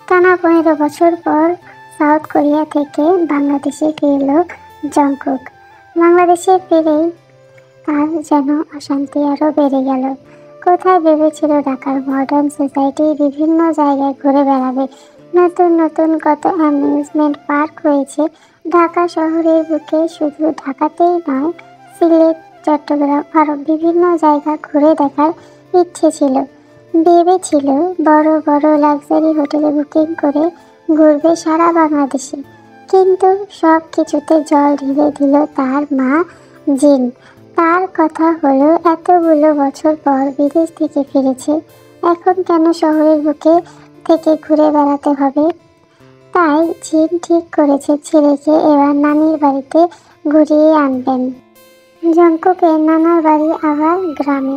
টানা 15 বছর পর সাউথ কোরিয়া থেকে বাংলাদেশে ফিরল জংকুক। বাংলাদেশে ফিরেই তার যেন অশান্তি আরও বেড়ে গেল। কোথায় ভেবেছিল ঢাকার মডার্ন সোসাইটির বিভিন্ন জায়গায় ঘুরে বেড়াবে, নতুন নতুন কত অ্যামিউজমেন্ট পার্ক হয়েছে ঢাকা শহরের বুকে। শুধু ঢাকাতেই নয়, সিলেট, চট্টগ্রাম আরও বিভিন্ন জায়গা ঘুরে দেখার ইচ্ছে ছিল। ভেবেছিল বড় বড় লাক্সারি হোটেলে বুকিং করে ঘুরবে সারা বাংলাদেশে। কিন্তু সব কিছুতে জল ঢেলে দিল তার মা জিন। তার কথা হলো, এতগুলো বছর পর বিদেশ থেকে ফিরেছে, এখন কেন শহরের বুকে থেকে ঘুরে বেড়াতে হবে। তাই জিন ঠিক করেছে ছেলেকে এবার নানির বাড়িতে ঘুরিয়ে আনবেন। জংকুকের নানার বাড়ি আবার গ্রামে।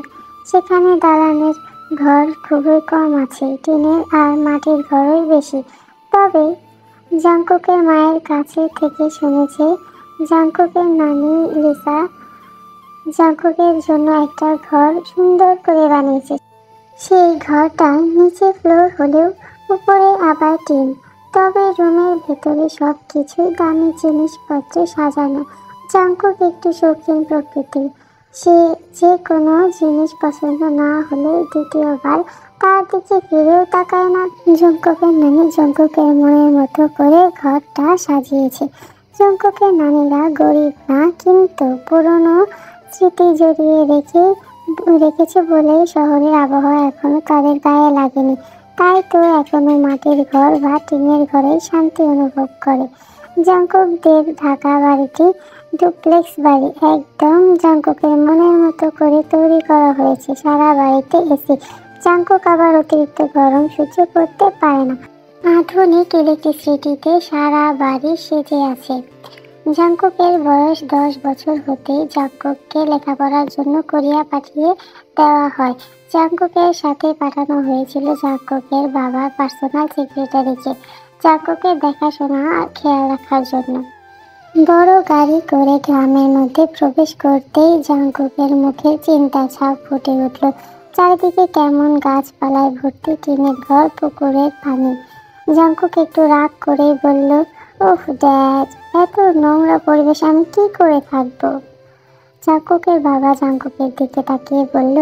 সেখানে দালানের ঘর খুবই কম আছে, টিনের আর মাটির ঘরই বেশি। তবে জংকুকের মায়ের কাছে থেকে শুনেছে জংকুকের নানি লিসা জংকুকের জন্য একটা ঘর সুন্দর করে বানিয়েছে। সেই ঘরটা নিচে ফ্লোর হলেও উপরে আবার টিন। তবে রুমের ভেতরে সব কিছুই দামি জিনিসপত্রে সাজানো। জংকুক একটু শৌখিন প্রকৃতির। সে যে কোনো জিনিস পছন্দ না হলে দ্বিতীয়বার তার দিকে ফিরেও তাকায় না। জংকুকের নানি জংকুকের মনের মতো করে ঘরটা সাজিয়েছে। জংকুকের নানিরা গরিব না, কিন্তু পুরনো স্মৃতি জড়িয়ে রেখেছে বলেই শহরের আবহাওয়া এখনো তাদের গায়ে লাগেনি। তাই তো এখনো মাটির ঘর বা টিনের ঘরেই শান্তি অনুভব করে। জংকুকদের ঢাকা বাড়িটি ডুপ্লেক্স বাড়ি, একদম জংকুকের মনের মতো করে তৈরি করা হয়েছে। সারা বাড়িতে এসি। জংকুক আবার অতিরিক্ত গরম সহ্য করতে পারে না। আধুনিক ইলেকট্রিসিটিতে সারা বাড়ি সেজে আছে। জংকুকের বয়স 10 বছর হতেই জংকুককে লেখাপড়ার জন্য কোরিয়া পাঠিয়ে দেওয়া হয়। জংকুকের সাথে পাঠানো হয়েছিল জংকুকের বাবার পার্সোনাল সেক্রেটারিকে, জংকুকের দেখাশোনা আর খেয়াল রাখার জন্য। বড় গাড়ি করে গ্রামের মধ্যে প্রবেশ করতেই জংকুকের মুখে চিন্তা ছাপ ফুটে উঠল। চারিদিকে কেমন গাছপালায় ভর্তি, টিনের ঘর, পুকুরের পানি। জংকুক একটু রাগ করেই বলল, ওহ ড্যাড, এত নোংরা পরিবেশ আমি কি করে থাকবো। জংকুকের বাবা জংকুকের দিকে তাকিয়ে বলল,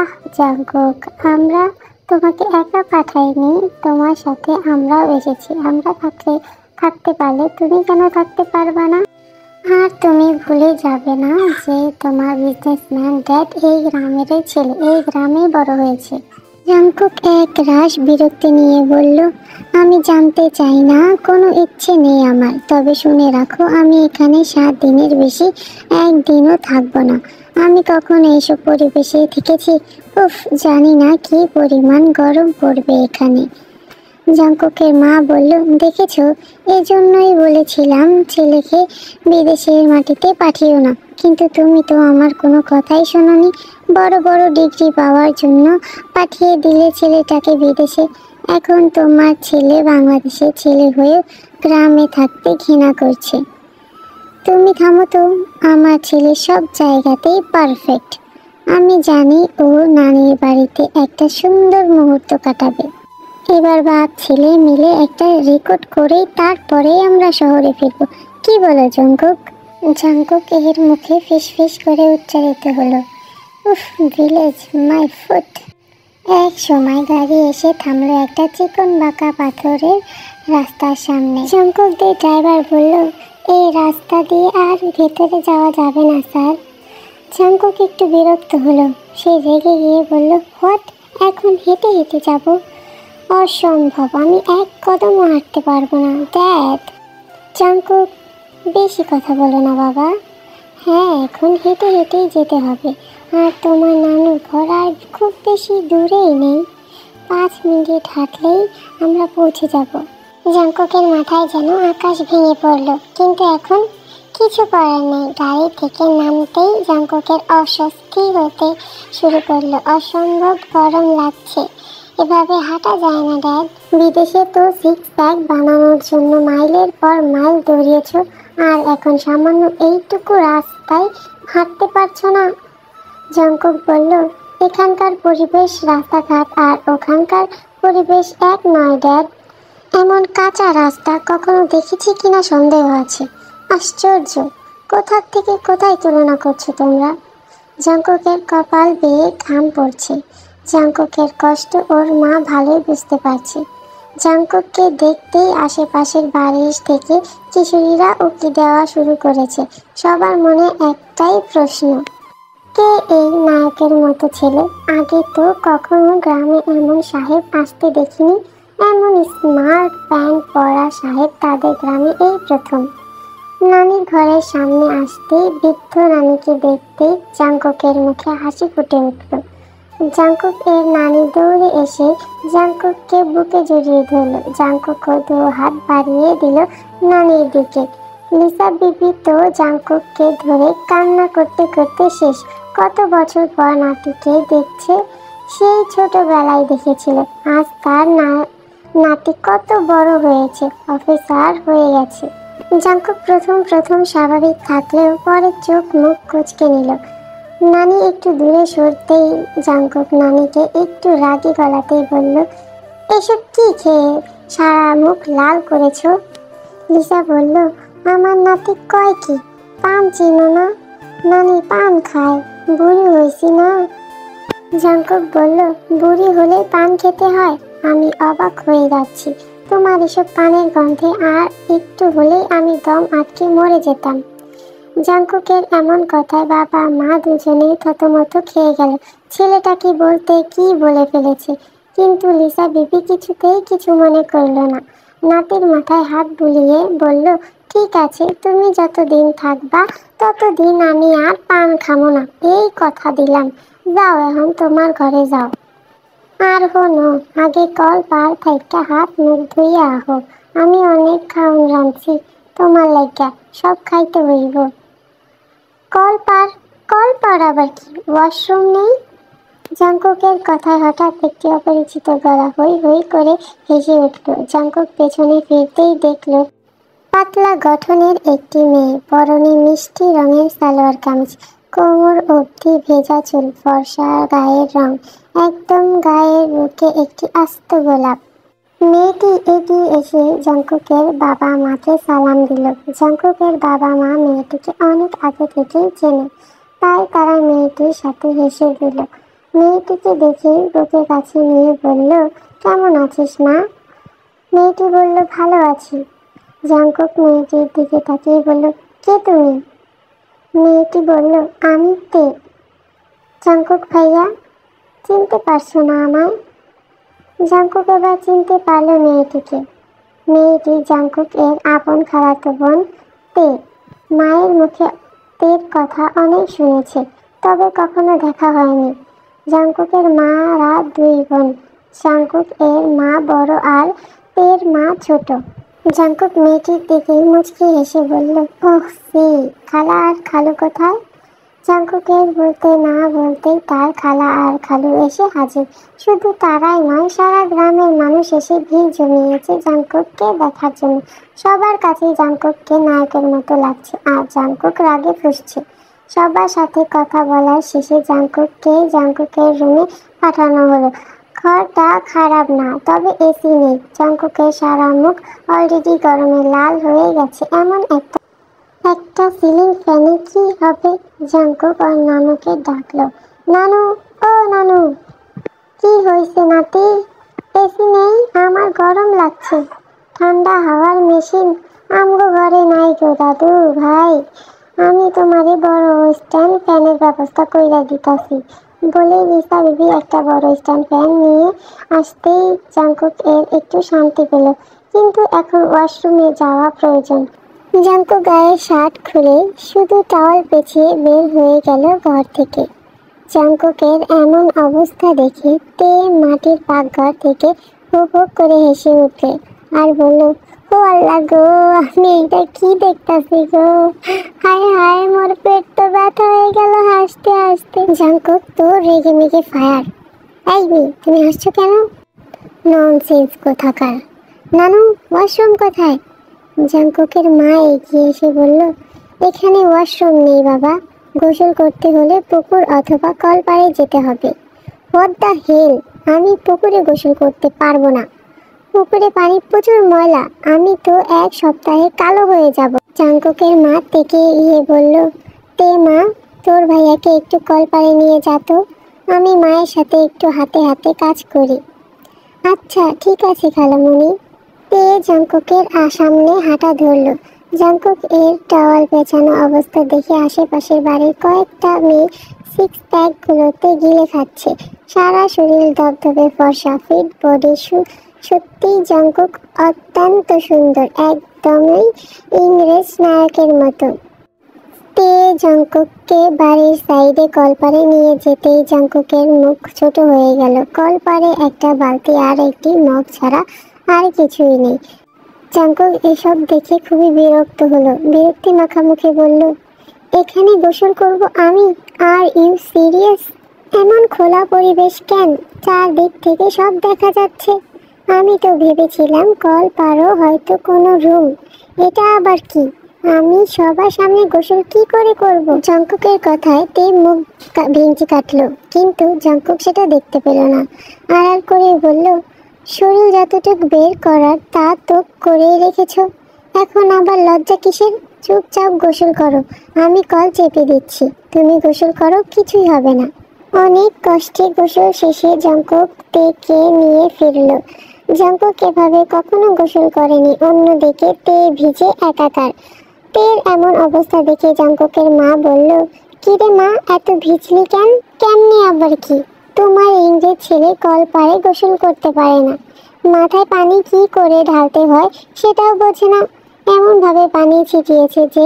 আহ জংকুক, আমরা তোমাকে একা পাঠাইনি, তোমার সাথে আমরাও এসেছি। আমরা থাকতে পারলে তুমি কেন থাকতে পারবা না? আর তুমি ভুলে যাবে না যে তোমার বিজনেসম্যান ড্যাড এই গ্রামেরই ছেলে, এই গ্রামেই বড় হয়েছে। জংকুক এক রাশ বিরক্তি নিয়ে বলল, আমি জানতে চাই না, কোনো ইচ্ছে নেই আমার। তবে শুনে রাখো, আমি এখানে 7 দিনের বেশি একদিনও থাকবো না। আমি কখন এইসব পরিবেশে থেকেছি? উফ, জানি না কি পরিমাণ গরম পড়বে এখানে। জংকুকের মা বলল, দেখেছো, এজন্যই বলেছিলাম ছেলেকে বিদেশের মাটিতে পাঠিও না। কিন্তু তুমি তো আমার কোনো কথাই শোনোনি। বড় বড় ডিগ্রি পাওয়ার জন্য পাঠিয়ে দিলে ছেলেটাকে বিদেশে। এখন তোমার ছেলে বাংলাদেশের ছেলে হয়েও গ্রামে থাকতে ঘৃণা করছে। তুমি থামো তো, আমার ছেলে সব জায়গাতেই পারফেক্ট। আমি জানি ও নানির বাড়িতে একটা সুন্দর মুহূর্ত কাটাবে। এবার বাপ ছেলে মিলে একটা রেকর্ড করেই তারপরেই আমরা শহরে ফিরব। কি বলো জংকুক? জংকুক এর মুখে ফিসফিস করে উচ্চারিত হলো, উফ, ভিলেজ মাই ফুট। এক সময় গাড়ি এসে থামলো একটা চিকন বাঁকা পাথরের রাস্তার সামনে। জংকুকদের ড্রাইভার বলল, এই রাস্তা দিয়ে আর ভেতরে যাওয়া যাবে না স্যার। জংকুক একটু বিরক্ত হলো। সে রেগে গিয়ে বলল, হোয়াট, এখন হেঁটে হেঁটে যাব? অসম্ভব, আমি এক কদমও হাঁটতে পারবো না ড্যাড। জংকুক, বেশি কথা বলো না বাবা। হ্যাঁ, এখন হেঁটে হেঁটেই যেতে হবে। আর তোমার নানুর ঘর আর খুব বেশি দূরেই নেই, 5 মিনিট হাঁটলেই আমরা পৌঁছে যাব। জংকুকের মাথায় যেন আকাশ ভেঙে পড়ল, কিন্তু এখন কিছু করার নেই। গাড়ি থেকে নামতেই জংকুকের অস্বস্তি হতে শুরু করলো। অসম্ভব গরম লাগছে, এভাবে হাঁটা যায় না ড্যাড। বিদেশে তো 6 প্যাক বানানোর জন্য মাইলের পর মাইল দৌড়িয়েছ, আর এখন সামান্য এইটুকু রাস্তায় হাঁটতে পারছো না। জংকুক বলল, এখানকার পরিবেশ, রাস্তাঘাট আর ওখানকার পরিবেশ এক নয় ড্যাড। এমন কাঁচা রাস্তা কখনো দেখেছি কিনা সন্দেহ আছে। আশ্চর্য, কোথা থেকে কোথায় তুলনা করছো তোমরা? জাঙ্কুকের কপাল বেয়ে ঘাম পড়ছে। জাঙ্কুকের কষ্ট ওর মা ভালোই বুঝতে পারছে। জাঙ্কুককে দেখতেই আশেপাশের বাড়ি থেকে কিশোরীরা উকি দেওয়া শুরু করেছে। সবার মনে একটাই প্রশ্ন, কে এই নায়কের মতো ছেলে? আগে তো কখনো গ্রামে এমন সাহেব আসতে দেখিনি। এমন স্মার্ট প্যান্ট পরা সাহেব তাদের গ্রামে এই প্রথম। নানির ঘরের সামনে আসতে বৃদ্ধ নানিকে দেখতে জাঙ্কুকের মুখে হাসি ফুটে উঠল। জাঙ্কুক এর নানি দৌড়ে এসে জাঙ্কুককে বুকে জড়িয়ে ধরল। জাঙ্কুকও দু হাত বাড়িয়ে দিল নানির দিকে। লিসা বিবি তো জাঙ্কুককে ধরে কান্না করতে করতে শেষ। কত বছর পর নাতিকে দেখছে, সেই ছোটবেলায় দেখেছিল। আজ তার নাতি কত বড় হয়েছে, অফিসার হয়ে গেছে। জাঙ্কুক প্রথম প্রথম স্বাভাবিক থাকলেও পরে চোখ মুখ কুঁচকে নিল। নানি একটু দূরে সরতেই জাঙ্কুক নানিকে একটু রাগী গলাতেই বলল, এসব কি খেয়ে সারা মুখ লাল করেছো? লিসা বলল, আমার নাতি কয় কি, পান চিনো না? নানি পান খায়, বুড়ি হয়েছি না। জাঙ্কুক বলল, বুড়ি হলে পান খেতে হয়? আমি অবাক হয়ে যাচ্ছি। তোমার এসব পানের গন্ধে আর একটু হলেই আমি দম আটকে মরে যেতাম। জাঙ্কুকের এমন কথায় বাবা মা দুজনেই থতমত খেয়ে গেল। ছেলেটা কি বলতে কি বলে ফেলেছে, কিন্তু লিসা বিবি কিছুতেই কিছু মনে করল না। নাতির মাথায় হাত বুলিয়ে বলল, ঠিক আছে, তুমি যতদিন থাকবা ততদিন আমি আর পান খাবো না, এই কথা দিলাম। যাও, এখন তোমার ঘরে যাও। আর হনো, আগে কল পার থাইকা হাত মুখ ধুইয়া আহো। আমি অনেক খাওন রাঁধছি তোমার লাইগা, সব খাইতে হইব। কল পার? কল পার আবার কি? ওয়াশরুম নেই? জাঙ্কুকের কথায় হঠাৎ একটি অপরিচিত গলা হই হই করে হেসে উঠল। জাঙ্কুক পেছনে ফিরতেই দেখল পাতলা গঠনের একটি মেয়ে, পরনে মিষ্টি রঙের সালোয়ার কামিজ, কোমর অবধি ভেজা চুল, ফর্সা গায়ের রং, একদম গায়ের বুকে একটি আস্ত গোলাপ। মেয়েটি এগিয়ে এসে জাঙ্কুকের বাবা মাকে সালাম দিল। জাঙ্কুকের বাবা মা মেয়েটিকে অনেক আগে থেকেই চেনে, তাই তারা মেয়েটির সাথে হেসে দিল। মেয়েটিকে দেখে বুকের কাছে নিয়ে বলল, কেমন আছিস মা? মেয়েটি বলল, ভালো আছি। জাঙ্কুক মেয়েটির দিকে তাকিয়ে বলল, কে তুমি? মেয়েটি বলল, আমি তে। জাঙ্কুক ভাইয়া, চিনতে পারছো না আমায়? জাঙ্কুক এবার চিনতে পারল মেয়েটিকে। মেয়েটি জাঙ্কুক এর আপন খালাতো বোন তে। মায়ের মুখে তের কথা অনেক শুনেছে, তবে কখনো দেখা হয়নি। জাঙ্কুকের মারা দুই বোন, জাঙ্কুক এর মা বড় আর তের মা ছোট। জাঙ্কুক মেয়েটির দিকে মুচকি হেসে বলল, ওহ সি, খালা আর খালু কোথায়? জাঙ্কুকের বলতে না বলতেই তার খালা আর খালু এসে হাজির। শুধু তারাই নয়, সারা গ্রামের মানুষ এসে ভিড় জমিয়েছে জাঙ্কুককে দেখার জন্য। সবার কাছেই জাঙ্কুককে নায়কের মতো লাগছে, আর জাঙ্কুক রাগে ফুঁসছে। সবার সাথে কথা বলার শেষে জাঙ্কুকের রুমে পাঠানো হলো। ঘরটা খারাপ না, তবে এসি নেই। জাঙ্কুকের সারা মুখ অলরেডি গরমে লাল হয়ে গেছে। এমন একটা সিলিং ফ্যানে কি হবে? জাঙ্কুক ওর নানুকে ডাকলো, নানু, ও নানু। কি হয়েছে নাতি? এসি নেই, আমার গরম লাগছে। ঠান্ডা হাওয়ার মেশিন আমগো ঘরে নাই গো দাদু ভাই, আমি তোমারে বড় স্ট্যান্ড ফ্যানের ব্যবস্থা কইরা দিতাছি। বলে লিসা বিবি একটা বড় স্ট্যান্ড ফ্যান নিয়ে আসতেই জাঙ্কুক এর একটু শান্তি পেল, কিন্তু এখন ওয়াশরুমে যাওয়া প্রয়োজন। জাঙ্কুক গায়ের শার্ট খুলে শুধু টাওয়াল পেঁচিয়ে বের হয়ে গেল ঘর থেকে। জাঙ্কুকের এমন অবস্থা দেখে তে মাটির পাকঘর থেকে হো হো করে হেসে উঠে আর বলল, ও আল্লাহ গো, আমি এটা কি দেখতাছি গো, হায় হায়, মোর পেট তো ব্যথা হয়ে গেল হাসতে হাসতে। জাঙ্কুক তো রেগে মেগে ফায়ার। এই মেয়ে, তুমি হাসছো কেন? ননসেন্স কোথাকার। নানু, ওয়াশরুম কোথায়? জাঙ্কুকের মা এগিয়ে এসে বলল, এখানে ওয়াশরুম নেই বাবা, গোসল করতে হলে পুকুর অথবা কলপাড়ে যেতে হবে। হোয়াট দ্য হেল, আমি পুকুরে গোসল করতে পারবো না। পুকুরে পানি প্রচুর ময়লা, আমি তো এক সপ্তাহে কালো হয়ে যাব। জাংকুকের মা থেকে গিয়ে বলল, তে মা, তোর ভাইয়াকে একটু কলপারে নিয়ে যা তো, আমি মায়ের সাথে একটু হাতে হাতে কাজ করি। আচ্ছা ঠিক আছে খালামণি। তে জাংকুকের সামনে হাঁটা ধরল। জাংকুক এর টাওয়াল পেঁচানো অবস্থা দেখে আশেপাশের বাড়ির কয়েকটা মেয়ে সিক্স প্যাক গুলোতে গিলে খাচ্ছে। সারা শরীর ধবধবে ফর্সা, ফিট বডি, সত্যিই জাংকুক অত্যন্ত সুন্দর, একদমই ইংরেজ নায়কের মতো। তে জাংকুককে বাড়ির সাইডে কলপারে নিয়ে যেতেই জাংকুকের মুখ ছোট হয়ে গেল। কলপারে একটা বালতি আর একটি মগ ছাড়া আর কিছুই নেই। জাংকুক এসব দেখে খুবই বিরক্ত হলো। বিরক্তি মাখা মুখে বলল, এখানে গোসল করব আমি? Are you serious? এমন খোলা পরিবেশ কেন? চারদিক থেকে সব দেখা যাচ্ছে। আমি তো ভেবেছিলাম কলপারও হয়তো কোনো রুম, এটা আবার কি? আমি সবার সামনে গোসল কি করে করব? জাংকুকের কথায় তে মুখ ভেঙচি কাটলো, কিন্তু জাংকুক সেটা দেখতে পেল না। আড়াল করে বলল, শরীর যতটুক বের করার তা তো করেই রেখেছ, এখন আবার লজ্জা কিসের? চুপচাপ গোসল করো, আমি কল চেপে দিচ্ছি, তুমি গোসল করো, কিছুই হবে না। অনেক কষ্টে গোসল শেষে জাংকুক তেকে নিয়ে ফিরল। জাংকুক এভাবে কখনো গোসল করেনি। অন্যদিকে তে ভিজে একাকার। তের এমন অবস্থা দেখে জাংকুকের মা বলল, কিরে মা, এত ভিজলি কেন? কেমনে আবার কি? তোমার ইংরেজ ছেলে কলপারে গোসল করতে পারে না, মাথায় পানি কি করে ঢালতে হয় সেটাও বোঝে না, এমন ভাবে পানি ছিটিয়েছে যে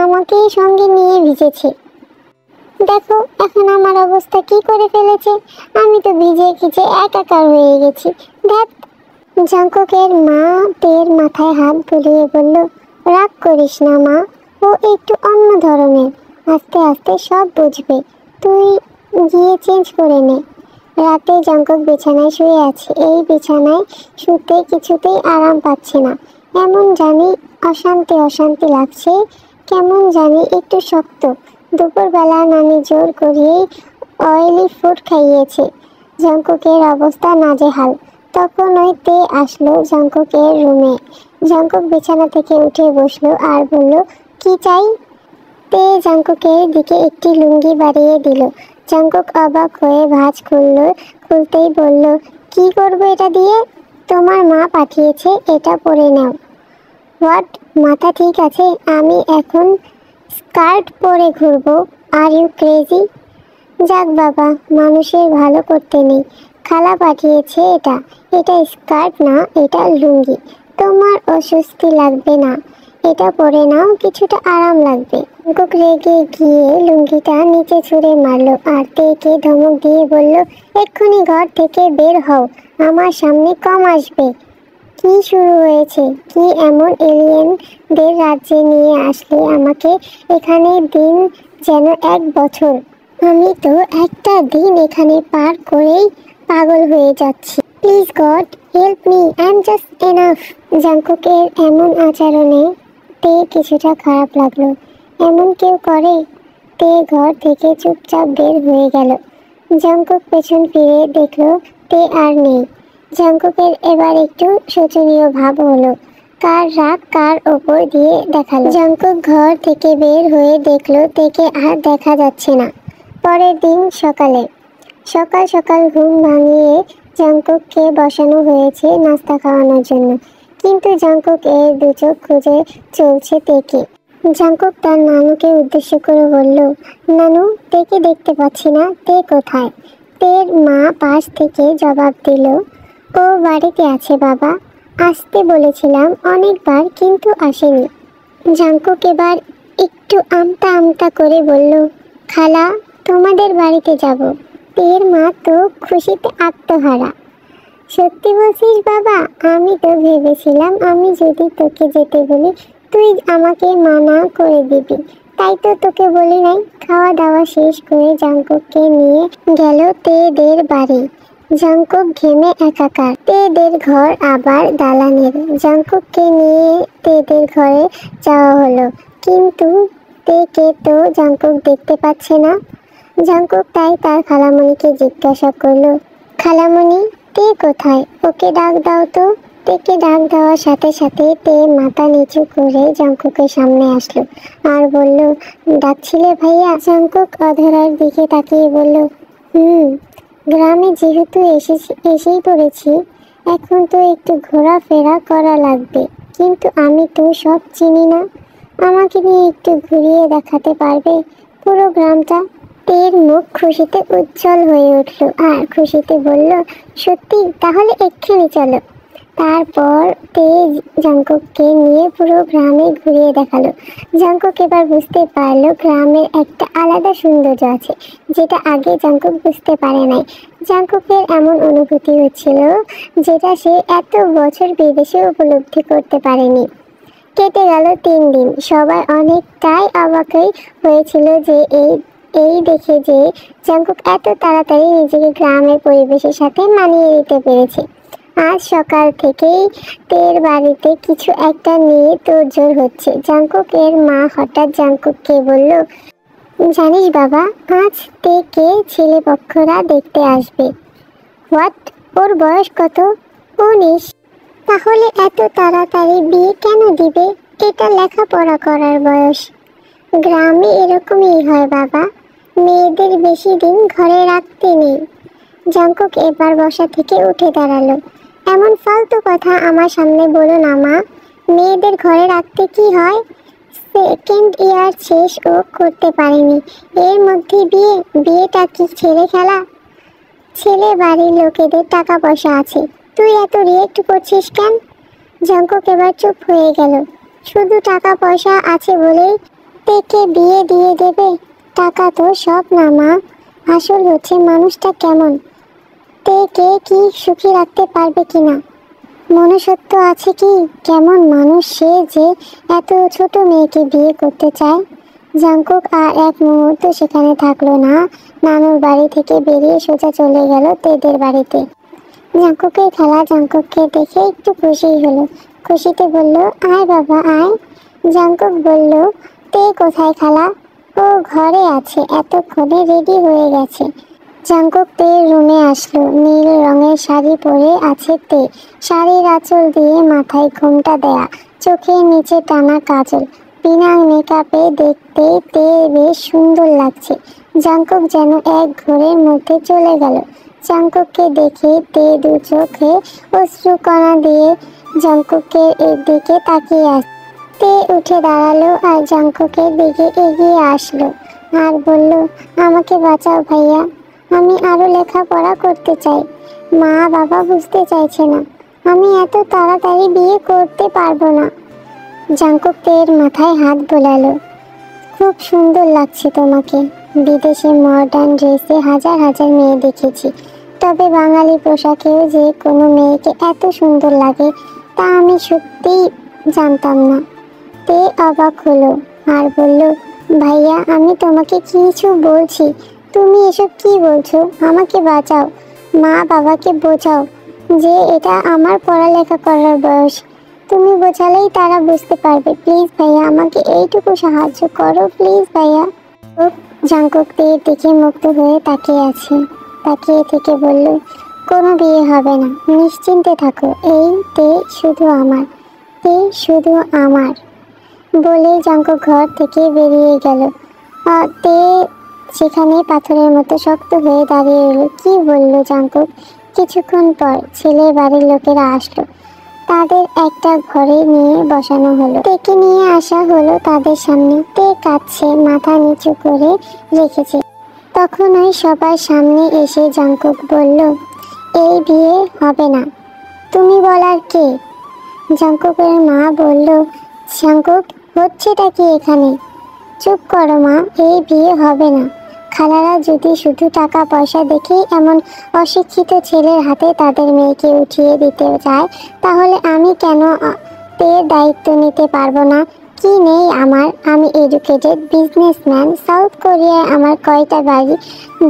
আমাকে সঙ্গে নিয়ে ভিজেছে। দেখো এখন আমার অবস্থা কি করে ফেলেছে, আমি তো ভিজে ভিজে একাকার হয়ে গেছি। ধ্যাত। জাংকুকের মা তের মাথায় হাত বুলিয়ে বলল, রাগ করিস না মা, ও একটু অন্য ধরনের, আস্তে আস্তে সব বুঝবে, তুই গিয়ে চেঞ্জ করে নে। রাতে জাংকুক বিছানায় শুয়ে আছে। এই বিছানায় শুতে কিছুতেই আরাম পাচ্ছে না। এমন জানি অশান্তি অশান্তি লাগছে, কেমন জানি একটু শক্ত। দুপুরবেলা নানি জোর করিয়েই অয়েলি ফুড খাইয়েছে। জাংকুকের অবস্থা নাজেহাল। তখন ওই তে আসলো জাংকুকের রুমে। জাংকুক বিছানা থেকে উঠে বসলো আর বলল, কি চাই? তে জাংকুকের দিকে একটি লুঙ্গি বাড়িয়ে দিল। জাংকুক অবাক হয়ে ভাঁজ খুলতেই বলল, কি করবো এটা দিয়ে? তোমার মা পাঠিয়েছে, এটা পরে নাও। হোয়াট? মাথা ঠিক আছে? আমি এখন স্কার্ট পরে ঘুরবো? Are you crazy? যাক বাবা, মানুষের ভালো করতে নেই, খালা পাঠিয়েছে এটা। এটা স্কার্ট না, এটা লুঙ্গি। তোমার অস্বস্তি লাগবে না, এটা পরে নাও, কিছুটা আরাম লাগবে। জাংকুক রেগে গিয়ে লুঙ্গিটা নিচে ছুঁড়ে মারলো আর তেকে ধমক দিয়ে বলল, এক্ষুনি ঘর থেকে বের হও, আমার সামনে কম আসবে। কি শুরু হয়েছে? কি এমন এলিয়েনদের রাজ্যে নিয়ে আসলে আমাকে? এখানে দিন যেন 1 বছর। আমি তো একটা দিন এখানে পার করেই পাগল হয়ে যাচ্ছি। Please God help me, I am just enough. জাংকুকের এমন আচরণে তে কিছুটা খারাপ লাগলো। এমন কেউ করে? তে ঘর থেকে চুপচাপ বের হয়ে গেল। জাংকুক পেছন ফিরে দেখলো তে আর নেই। জাংকুকের এবার একটু শোচনীয় ভাব হলো। কার রাগ কার ওপর দিয়ে দেখালো। জাংকুক ঘর থেকে বের হয়ে দেখলো তেকে আর দেখা যাচ্ছে না। পরের দিন সকালে সকাল সকাল ঘুম ভাঙিয়ে জাংকুককে বসানো হয়েছে নাস্তা খাওয়ানোর জন্য, কিন্তু জাংকুক এর দু চোখ খুঁজে চলছে তেকে। জাংকুক তার নানুকে উদ্দেশ্য করে বলল, নানু, তেকে দেখতে পাচ্ছি না, তে কোথায়? তের মা পাশ থেকে জবাব দিল, ও বাড়িতে আছে বাবা, আসতে বলেছিলাম অনেকবার কিন্তু আসেনি। জাংকুক এবার একটু আমতা আমতা করে বলল, খালা, তোমাদের বাড়িতে যাব। তের মা তো খুশিতে আত্মহারা। সত্যি বলছিস বাবা? আমি তো ভেবেছিলাম আমি যদি তোকে যেতে বলি তুই আমাকে মানা করে দিবি, তাই তো তোকে বলি নাই। খাওয়া দাওয়া শেষ করে জাংকুককে নিয়ে গেল তেদের বাড়ি। জাংকুক ঘেমে একাকার। তেদের ঘর আবার দালানের। জাংকুককে নিয়ে তেদের ঘরে যাওয়া হলো, কিন্তু তেকে তো জাংকুক দেখতে পাচ্ছে না। জাংকুক তাই তার খালামণিকে জিজ্ঞাসা করলো, খালামণি, তে কোথায়? ওকে ডাক দাও তো। তেকে ডাক দেওয়ার সাথে সাথে তে মাথা নিচু করে জঙ্কুকের সামনে আসলো আর বলল, ডাকছিলে ভাইয়া? জঙ্কুক অধরার দিকে তাকিয়ে বলল, গ্রামে যেহেতু এসেই পড়েছি, এখন তো একটু ঘোরাফেরা করা লাগবে, কিন্তু আমি তো সব চিনি না, আমাকে নিয়ে একটু ঘুরিয়ে দেখাতে পারবে পুরো গ্রামটা? তের মুখ খুশিতে উজ্জ্বল হয়ে উঠল আর খুশিতে বলল, সত্যি? তাহলে এক্ষুনি চলো। তারপর তে জঙ্কুককে নিয়ে পুরো গ্রামে ঘুরিয়ে দেখালো। জঙ্কুক এবার বুঝতে পারলো গ্রামের একটা আলাদা সৌন্দর্য আছে, যেটা আগে জঙ্কুক বুঝতে পারে নাই। জঙ্কুকের এমন অনুভূতি হচ্ছিল যেটা সে এত বছর বিদেশে উপলব্ধি করতে পারেনি। কেটে গেল 3 দিন। সবাই অনেকটাই অবাকই হয়েছিল যে এই দেখে যে জঙ্কুক এত তাড়াতাড়ি নিজেকে গ্রামের পরিবেশের সাথে মানিয়ে নিতে পেরেছে। আজ সকাল থেকেই তের বাড়িতে কিছু একটা নিয়ে তোড়জোড় হচ্ছে। জঙ্কুকের মা হঠাৎ জঙ্কুককে বলল, জানিস বাবা, আজ তেকে ছেলেপক্ষরা দেখতে আসবে। হোয়াট? ওর বয়স কত? 19। তাহলে এত তাড়াতাড়ি বিয়ে কেন দিবে? এটা লেখাপড়া করার বয়স। গ্রামে এরকমই হয় বাবা, মেয়েদের বেশি দিন ঘরে রাখতে নেই। জঙ্কুক এবার বসা থেকে উঠে দাঁড়ালো। এমন ফালতু কথা আমার সামনে বলো না মা। মেয়েদের ঘরে রাখতে কি হয়? 2nd ইয়ার শেষ ও করতে পারেনি, এর মধ্যে বিয়েটা কি ছেলে খেলা? ছেলে বাড়ির লোকেদের টাকা পয়সা আছে, তুই এত রিয়েক্ট করছিস কেন? জঙ্কুক এবার চুপ হয়ে গেল। শুধু টাকা পয়সা আছে বলেই তেকে বিয়ে দিয়ে দেবে? টাকা তো সব না মা, আসল হচ্ছে মানুষটা কেমন, তেকে কি সুখী রাখতে পারবে কিনা, মনুষ্যত্ব আছে কি, কেমন মানুষ সে যে এত ছোট মেয়েকে বিয়ে করতে চায়। জঙ্কুক আর এক মুহূর্ত সেখানে থাকলো না। নানুর বাড়ি থেকে বেরিয়ে সোজা চলে গেল তেদের বাড়িতে। জঙ্কুকের খালা জঙ্কুককে দেখে একটু খুশি হলো। খুশিতে বলল, আয় বাবা আয়। জঙ্কুক বলল, তে কোথায় খালা? ও ঘরে আছে, এতক্ষণে রেডি হয়ে গেছে। জঙ্কুক তের রুমে আসলো। নীল রঙের শাড়ি পরে আছে তে, শাড়ির আঁচল দিয়ে মাথায় ঘোমটা দেয়া, চোখের নিচে টানা কাজল, বিনা মেকআপে দেখতে তে বেশ সুন্দর লাগছে। জঙ্কুক যেন এক ঘোরের মধ্যে চলে গেল। জঙ্কুককে দেখে তে দু চোখে অশ্রুকণা দিয়ে জঙ্কুকের দিকে তাকিয়ে আসে। তে উঠে দাঁড়ালো আর জঙ্কুকের দিকে এগিয়ে আসলো আর বলল, আমাকে বাঁচাও ভাইয়া, আমি আরো লেখাপড়া করতে চাই। মা বাবা বুঝতে চাইছে না, আমি এত তাড়াতাড়ি বিয়ে করতে পারবো না। জঙ্কুক তের মাথায় হাত বোলালো। খুব সুন্দর লাগছে তোমাকে। বিদেশে মডার্ন ড্রেসে হাজার হাজার মেয়ে দেখেছি, তবে বাঙালি পোশাকেও যে কোনো মেয়েকে এত সুন্দর লাগে তা আমি সত্যিই জানতাম না। তে অবাক হলো আর বলল, ভাইয়া আমি তোমাকে কিছু বলছি, তুমি এসব কি বলছো? আমাকে বাঁচাও, মা বাবাকে বোঝাও যে এটা আমার পড়ালেখা করার বয়স। তুমি বোঝালেই তারা বুঝতে পারবে। প্লিজ ভাইয়া, আমাকে এইটুকু সাহায্য করো প্লিজ ভাইয়া। জঙ্কুক তের দিকে মুগ্ধ হয়ে তাকিয়ে থেকে বলল, কোনো বিয়ে হবে না, নিশ্চিন্তে থাকো, এই তে শুধু আমার, তে শুধু আমার। বলে জঙ্কুক ঘর থেকে বেরিয়ে গেল। তে সেখানে পাথরের মতো শক্ত হয়ে দাঁড়িয়ে রইল। কি বললো জঙ্কুক? কিছুক্ষণ পর ছেলের বাড়ির লোকেরা আসলো। তাদের একটা ঘরে নিয়ে বসানো হলো। তেকে নিয়ে আসা হলো তাদের সামনে। তে কাঁদছে, মাথা নিচু করে রেখেছে। তখনই সবার সামনে এসে জঙ্কুক বলল, এই বিয়ে হবে না। তুমি বলার কে? জঙ্কুকের মা বলল, জঙ্কুক, হচ্ছেটা কি এখানে? চুপ করো মা, এই বিয়ে হবে না। খালারা যদি শুধু টাকা পয়সা দেখেই এমন অশিক্ষিত ছেলের হাতে তাদের মেয়েকে উঠিয়ে দিতে চায়, তাহলে আমি কেন তের দায়িত্ব নিতে পারবো না? কি নেই আমার? আমি এডুকেটেড বিজনেসম্যান। সাউথ কোরিয়ায় আমার কয়টা বাড়ি,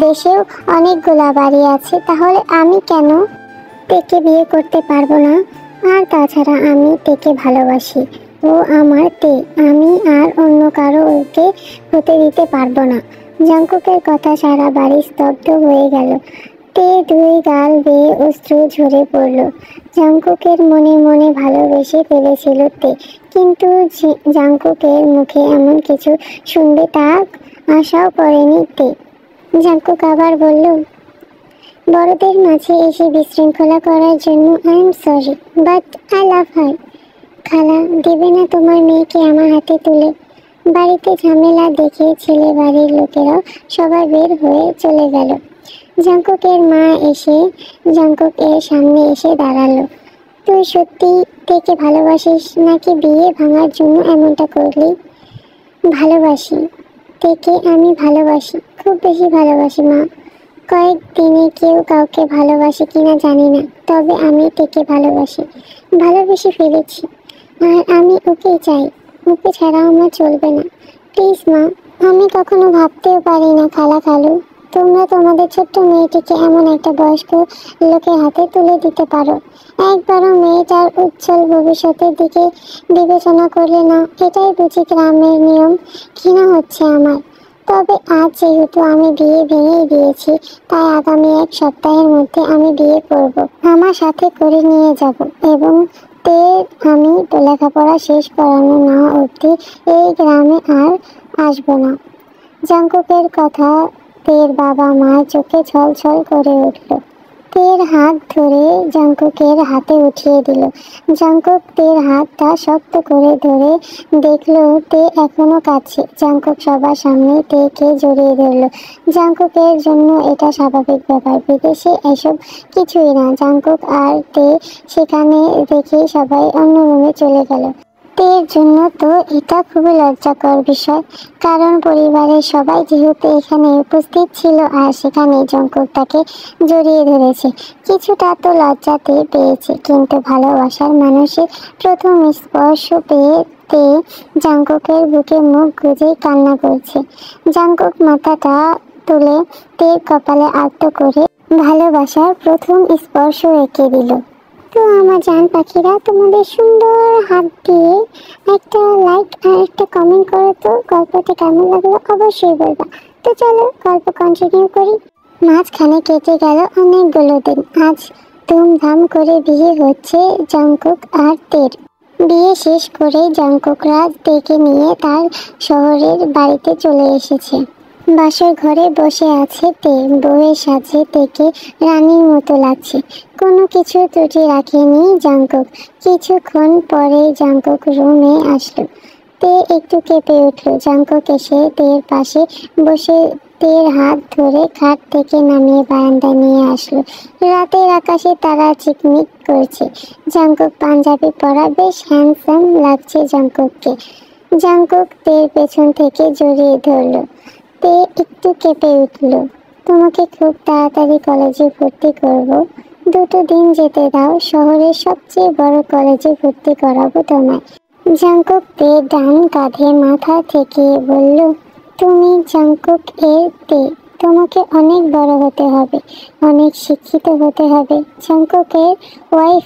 দেশেও অনেকগুলা বাড়ি আছে, তাহলে আমি কেন তেকে বিয়ে করতে পারবো না? আর তাছাড়া আমি তেকে ভালোবাসি, ও আমার তে, আমি আর অন্য কারো ওকে হতে দিতে পারবো না। জঙ্কুকের কথা সারা বাড়ি স্তব্ধ হয়ে গেল। তে দুই গাল বেয়ে অশ্রু ঝরে পড়ল। জাংকুকের মনে মনে ভালোবেসে ফেলেছিল তে, কিন্তু জাংকুকের মুখে এমন কিছু শুনবে তা আশাও করেনি তে। জাংকুক আবার বলল, বড়দের মাঝে এসে বিশৃঙ্খলা করার জন্য I am sorry, but I love her. খালা, দেবে না তোমার মেয়েকে আমার হাতে তুলে? বাড়িতে ঝামেলা দেখে ছেলে বাড়ির লোকেরাও সবাই বের হয়ে চলে গেল। জাংকুকের মা এসে জাংকুকের সামনে এসে দাঁড়ালো। তুই সত্যি থেকে ভালোবাসিস নাকি বিয়ে ভাঙার জন্য এমনটা করলি? ভালোবাসি থেকে, আমি ভালোবাসি, খুব বেশি ভালোবাসি মা। কয়েকদিনে কেউ কাউকে ভালোবাসে কিনা জানি না, তবে আমি থেকে ভালোবাসি, ভালোবেসে ফেলেছি। আর আমি ওকেই চাই, ওকে ছাড়া আমার চলবে না। প্লিজ মা। আমি কখনো ভাবতেও পারি না খালা খালু, তোমরা তোমাদের ছোট্ট মেয়েটিকে এমন একটা বয়স্ক লোকের হাতে তুলে দিতে পারো। একবারও মেয়েটার উজ্জ্বল ভবিষ্যতের দিকে বিবেচনা করলে না? এটাই বুঝি গ্রামের নিয়ম? ঘৃণা হচ্ছে আমার। তবে আজ যেহেতু আমি বিয়ে ভেঙেই দিয়েছি, তাই আগামী 1 সপ্তাহের মধ্যে আমি বিয়ে করব। আমার সাথে করে নিয়ে যাব এবং তে আমি লেখাপড়া শেষ করানো না অবধি এই গ্রামে আর আসবো না। জাংকুকের কথা তের বাবা মা চোখে ছলছল করে উঠল। তের হাত ধরে জাংকুকের হাতে উঠিয়ে দিল। জাংকুক তের হাতটা শক্ত করে ধরে দেখলো তে এখনো কাঁদছে। জাংকুক সবার সামনে তেকে জড়িয়ে ধরল। জাংকুকের জন্য এটা স্বাভাবিক ব্যাপার, বিদেশে এসব কিছুই না। জাংকুক আর তে সেখানে দেখেই সবাই অন্য রুমে চলে গেল। তের জন্য তো এটা খুবই লজ্জাকর বিষয়, কারণ পরিবারের সবাই যেহেতু এখানে উপস্থিত ছিল আর সেখানে জাংকুক তাকে জড়িয়ে ধরেছে। কিছুটা তো লজ্জাতে পেয়েছে, কিন্তু ভালোবাসার মানুষের প্রথম স্পর্শ পেয়ে তে জাংকুকের বুকে মুখ গুজে কান্না করছে। জাংকুক মাথাটা তুলে তের কপালে আলতো করে ভালোবাসার প্রথম স্পর্শ এঁকে দিল। তো আমার জান পাখিরা, তোমাদের সুন্দর হাত দিয়ে একটা লাইক আর একটা কমেন্ট করো তো। গল্পটা কেমন লাগলো অবশ্যই বলবা। তো চলো গল্প কন্টিনিউ করি। মাঝখানে কেটে গেল অনেকগুলো দিন। আজ ধুমধাম করে বিয়ে হচ্ছে জাংকুক আর তের। বিয়ে শেষ করে জাংকুকরা তেকে নিয়ে তার শহরের বাড়িতে চলে এসেছে। বাসর ঘরে বসে আছে তে, বউয়ের সাজে তেকে রানীর মতো লাগছে। কোনো কিছু ত্রুটি রাখেনি জাংকুক। কিছুক্ষণ পরে জাংকুক রুমে আসলো। তে একটু কেঁপে উঠল। জাংকুক এসে তের পাশে বসে তের হাত ধরে খাট থেকে নামিয়ে বারান্দায় নিয়ে আসলো। রাতের আকাশে তারা চিকমিক করছে। জাংকুক পাঞ্জাবি পরা, বেশ হ্যান্ডসাম লাগছে জাংকুককে। জাংকুক তের পেছন থেকে জড়িয়ে ধরল। তে একটু কেঁপে উঠল। তোমাকে খুব তাড়াতাড়ি কলেজে ভর্তি করব, 2 দিন যেতে দাও, শহরের সবচেয়ে বড় কলেজে ভর্তি করাবো তোমায়। জাংকুক তে ডান কাঁধে মাথা ঠেকিয়ে বলল, তুমি জাংকুক এর তে, তোমাকে অনেক বড় হতে হবে, অনেক শিক্ষিত হতে হবে। জাংকুকের ওয়াইফ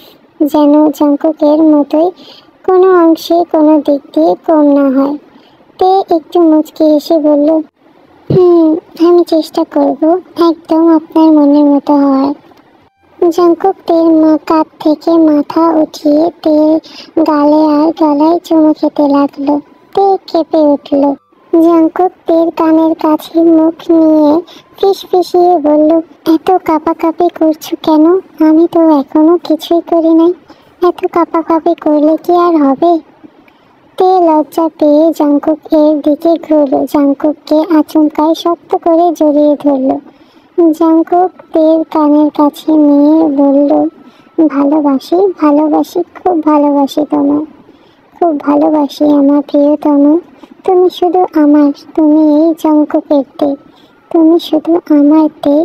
যেন জাংকুকের মতোই কোনো অংশে কোনো দিক দিয়ে কম না হয়। তে একটু মুচকি হেসে বলল, আমি চেষ্টা করব একদম আপনার মনের মতো হওয়ার। জাংকুক তের কাঁধ থেকে মাথা উঠিয়ে তের গালে আর গলায় চুমু খেতে লাগলো। তে কেঁপে উঠল। জাংকুক তের কানের কাছে মুখ নিয়ে ফিসফিসিয়ে বলল, এত কাঁপাকাঁপি করছো কেন? আমি তো এখনো কিছুই করি নাই। এত কাঁপাকাঁপি করলে কি আর হবে? তে লজ্জা পেয়ে জাংকুক এর দিকে ঘুরল। জাংকুককে আচমকাই শক্ত করে জড়িয়ে ধরল। জাংকুক তের কানের কাছে নিয়ে বলল, ভালোবাসি, ভালোবাসি, খুব ভালোবাসি তোমায়, খুব ভালোবাসি আমার প্রিয়তম। তুমি শুধু আমার, তুমি এই জাংকুকের তে, তুমি শুধু আমার তে।